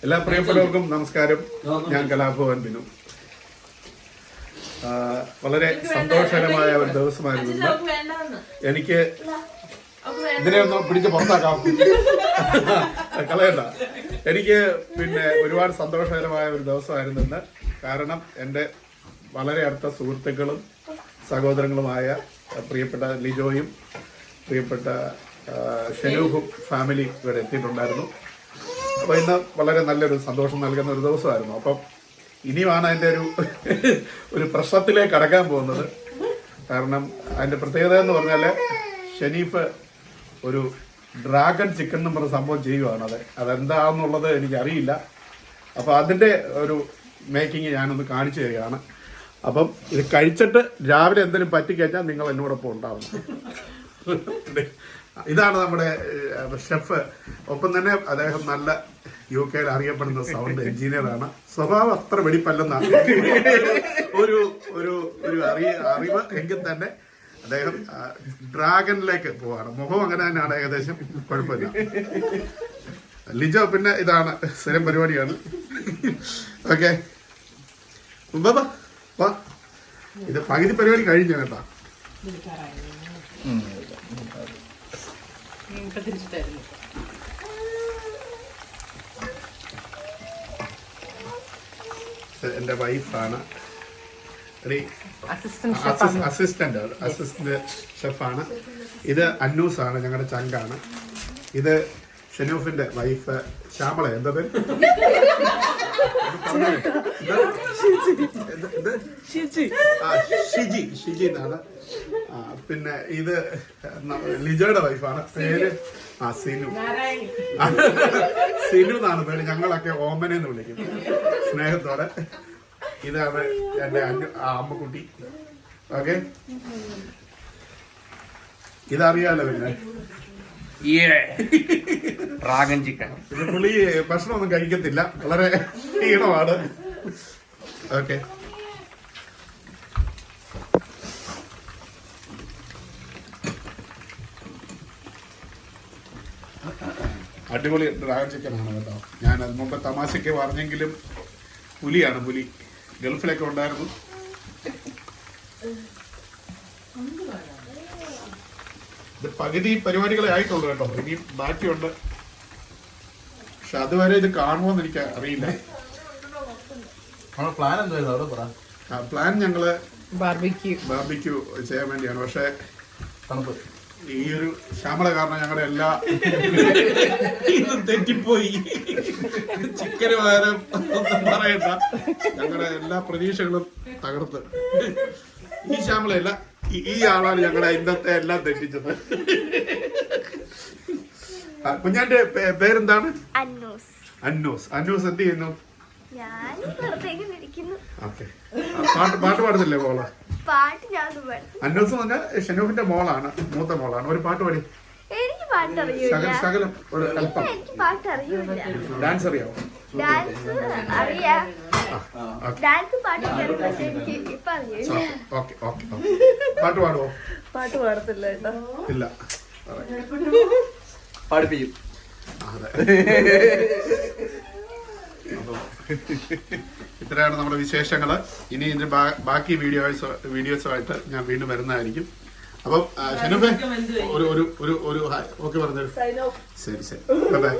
എല്ലാ പ്രിയപ്പെട്ടവർക്കും നമസ്കാരം. ഞാൻ കലാഭവൻ ബിനു. വളരെ സന്തോഷകരമായ ഒരു ദിവസമായിരുന്നു. എനിക്ക് ഇതിനെ ഒന്ന് പിടിച്ച് പുറത്താക്കാം, കളയണ്ട. എനിക്ക് ഒരുപാട് സന്തോഷകരമായ ഒരു ദിവസമായിരുന്നു ഇന്ന്. കാരണം എൻ്റെ വളരെ അടുത്ത സുഹൃത്തുക്കളും സഹോദരങ്ങളുമായ പ്രിയപ്പെട്ട ലിജോയും പ്രിയപ്പെട്ട ഷെനൂഫും ഫാമിലി ഇവിടെ എത്തിയിട്ടുണ്ടായിരുന്നു. അപ്പോൾ ഇന്ന് വളരെ നല്ലൊരു സന്തോഷം നൽകുന്ന ഒരു ദിവസമായിരുന്നു. അപ്പം ഇനിയുമാണ് അതിൻ്റെ ഒരു പ്രശ്നത്തിലേക്ക് കടക്കാൻ പോകുന്നത്. കാരണം അതിൻ്റെ പ്രത്യേകത എന്ന് പറഞ്ഞാൽ ഷെനീഫ് ഒരു ഡ്രാഗൺ ചിക്കൻ എന്ന് പറഞ്ഞ സംഭവം ചെയ്യുവാണ്. അതെന്താണെന്നുള്ളത് എനിക്കറിയില്ല. അപ്പോൾ അതിൻ്റെ ഒരു മേക്കിങ് ഞാനൊന്ന് കാണിച്ചു തരികയാണ്. അപ്പം ഇത് കഴിച്ചിട്ട് രാവിലെ എന്തെങ്കിലും പറ്റിക്കഴിഞ്ഞാൽ നിങ്ങൾ എന്നോടൊപ്പം ഉണ്ടാവണം. ഇതാണ് നമ്മുടെ ഷെഫ്. ഒപ്പം തന്നെ അദ്ദേഹം നല്ല UK അറിയപ്പെടുന്ന സൗണ്ട് എഞ്ചിനീയറാണ്. സ്വഭാവം അത്ര വെടിപ്പല്ലെന്നാണ് ഒരു ഒരു ഒരു അറിവ് എങ്കിൽ തന്നെ അദ്ദേഹം ഡ്രാഗണിലേക്ക് പോവാണ്. മുഖം അങ്ങനെ തന്നെയാണ്, ഏകദേശം കുഴപ്പമില്ല. ലിജോ പിന്നെ ഇതാണ് സ്ഥിരം പരിപാടിയാണ്. ഓക്കെ, വാ. ഇത് പകുതി പരിപാടി കഴിഞ്ഞു കേട്ടോ. എന്റെ വൈഫാണ്, അസിസ്റ്റന്റ് ഷെഫാണ്. ഇത് അന്നൂസാണ്, ഞങ്ങളുടെ ചങ്കാണ്. ഇത് ഷെനൂഫിന്റെ വൈഫ് ശ്യാമള. എന്താ പേര്? ഷിജി എന്നാണ്. പിന്നെ ഇത് ലിജോയുടെ വൈഫാണ്. പേര് സിനു. സിനു എന്നാണ് പേര്. ഞങ്ങളൊക്കെ ഓമനെന്ന് വിളിക്കും സ്നേഹത്തോടെ. ഇതാണ് എന്റെ അമ്മക്കുട്ടി. ഓക്കെ, ഇതറിയാലോ. പിന്നെ ഡ്രാഗൺ ചിക്കൻ. ഇത് പുള്ളി ഭക്ഷണമൊന്നും കഴിക്കത്തില്ല, വളരെ ക്ഷീണമാണ്. ഓക്കെ, അടിപൊളി ഡ്രാഗൺ ചിക്കൻ ആണ് കേട്ടോ. ഞാൻ അത് മുമ്പ് തമാശയ്ക്ക് പറഞ്ഞെങ്കിലും പുലിയാണ്. പുലി ഗൾഫിലൊക്കെ ഉണ്ടായിരുന്നു. ഇത് പകുതി പരിപാടികളെ ആയിട്ടുള്ളൂ കേട്ടോ. ഇനിയും ബാക്കിയുണ്ട്. പക്ഷെ അതുവരെ ഇത് കാണുമോന്ന് എനിക്ക് അറിയില്ല. പ്ലാൻ എന്തായിരുന്നു അവിടെ പറ? പ്ലാൻ ഞങ്ങള് ബാർബിക്യൂ ചെയ്യാൻ വേണ്ടിയാണ്. പക്ഷെ ഈ ഒരു ശ്യാമള കാരണം ഞങ്ങളുടെ എല്ലാ ഇതും തെറ്റിപ്പോയി. ചിക്കന് പകരം ഒന്നും പറയണ്ട, ഞങ്ങളുടെ എല്ലാ പ്രതീക്ഷകളും തകർത്ത്. ഈ ശ്യാമളയല്ല, ഈ ആളാണ് ഞങ്ങളുടെ ഇന്നത്തെ എല്ലാം തെറ്റിച്ചത്. കുഞ്ഞാന്റെ പേരെന്താണ്? അന്നൂസ്. അന്നൂസ് എന്ത് ചെയ്യുന്നു? പാട്ട് പാടുന്നില്ലേ മോള്? അന്നൂസ് എന്ന് പറഞ്ഞാൽ ഷെനൂഫിന്റെ മോളാണ്, മൂത്ത മോളാണ്. ഒരു പാട്ട് പാടി. ശകലം ഒരു അല്പം. ഡാൻസ് അറിയാമോ? പാട്ട് പാടുവോ? പാട്ട് പാടത്തില്ല കേട്ടോ. ഇല്ല, പാടിപ്പിക്കും. ഇത്രയാണ് നമ്മുടെ വിശേഷങ്ങള്. ഇനി ഇതിന്റെ ബാക്കി വീഡിയോസുമായിട്ട് ഞാൻ വീണ്ടും വരുന്നതായിരിക്കും. അപ്പം ഷെനൂഫേ ഒരു ഓക്കെ പറഞ്ഞു. ശരി, ബൈ.